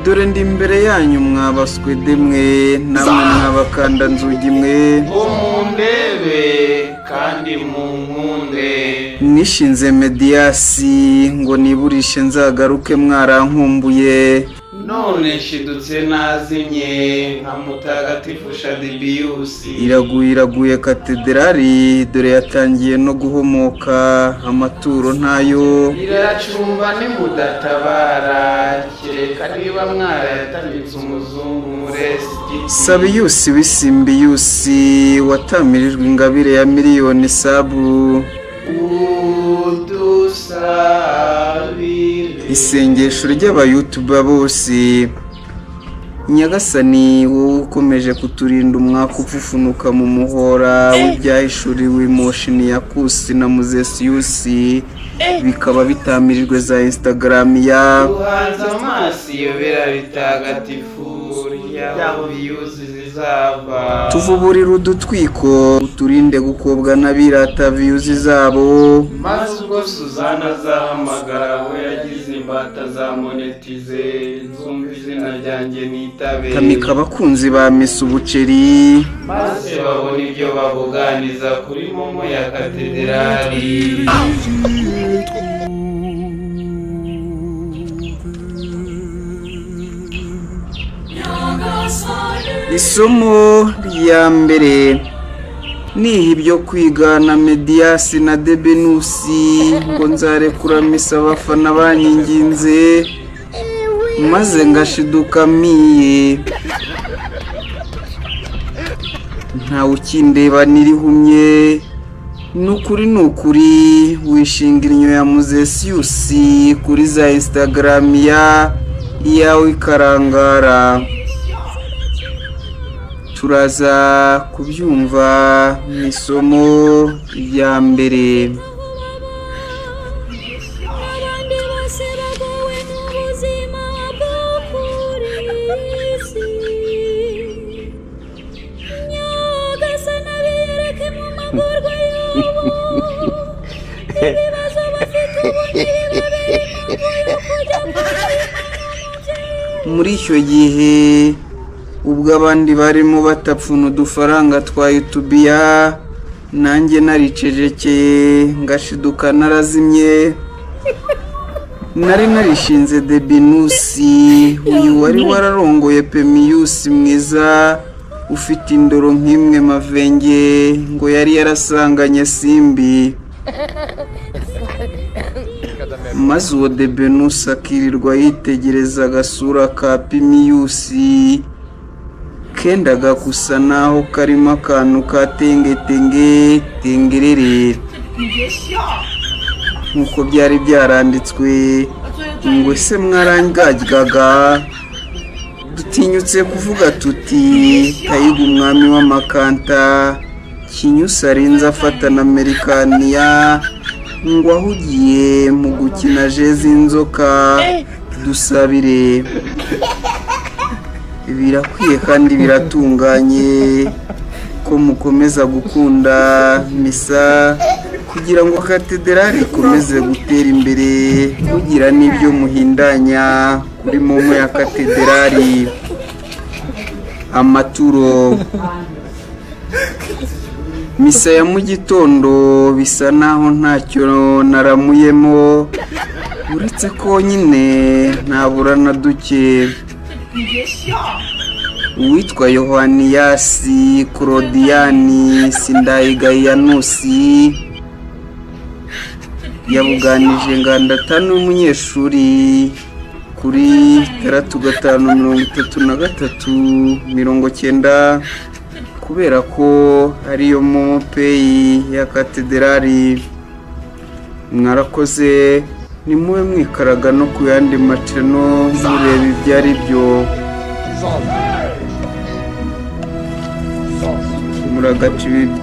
dore ndi imbere yanyu mwabaswe demwe namwe mwabakanda nzugi mwe ngo mundebe kandi munkunde nishinze Mediasi ngo niburishe nzagaruke mwarankumbuye none nshidutse nazimye nka mutagatifu Shadibiyusi iraguye katedrali dore yatangiye no guhomoka amaturo ntayo iracumba nimudatabara kereka niba mwarayatamitse umuzungu muresti Sabiyusi w'Isimbiyusi watamirijwe ingabire ya miliyoni sabu udusabire isengesho ry'abayutuba bose Nyagasani wowe ukomeje kuturinda umwaka upfufunuka mu muhora w'ibyahishuriwe Moshini Yakusi na Muzesiyusi bikaba bitamirijwe za Instagram ya uhanze amaso iyobera bitagatifu ry'aho viyuzi zizava tuvuburira udutwiko uturinde gukobwa n'abirata viyuzi zabo maze ubwo Suzana azahamagara we yagize imbata za monetize nzumva izina ryanjye nitabe tamika abakunzi ba Miss Ubuceri maze babona ibyo babuganiza kuri momo ya katedrali isomo rya mbere niha ibyo kwigana Mediasi na Debenusi ngo nzarekura misa abafana banyinginze maze ngashiduka miye ntawe ukindeba nirihumye nukuri wishinga inyo ya Muzesiyusi kuri za Instagram yawe ikarangara turaza kubyumva mu isomo rya mbere muri icyo gihe ubwo abandi barimo batapfuna udufaranga twa yutubiya nanjye naricecekeye ngashiduka narazimye nari narishinze Debenusi uyu wari wararongoye Pemiyusi mwiza ufite indoro nk'imwe mavenge ngo yari yarasanganye Simbi maze uwo Debenusi akirirwa yitegereza agasura ka Pemiyusi kendaga gusa naho karimo akantu ka tengerere nk'uko byari byaranditswe ngo ese mwarangajyaga dutinyutse kuvuga tuti Tayiga umwami w'amakanta Kinyusi arinze afata na Amerikaniya ngo ahugiye mu gukina jezi inzoka dusabire birakwiye kandi biratunganye ko mukomeza gukunda misa kugira ngo katedrali ikomeze gutera imbere mugira n'ibyo muhindanya kuri momo ya katedrali amaturo misa ya mu gitondo bisa naho ntacyo naramuyemo uretse ko nyine ntabura na duke uwitwa Yohaniyasi Claudiyani Sindayigayanusi yabuganije Ngandatanu w'umunyeshuri kuri 353390 kubera ko ariyo momo peyi ya katedrali mwarakoze nimube mwikaraga no ku yandi maceno mureba ibyo ari byo muragaca ibintu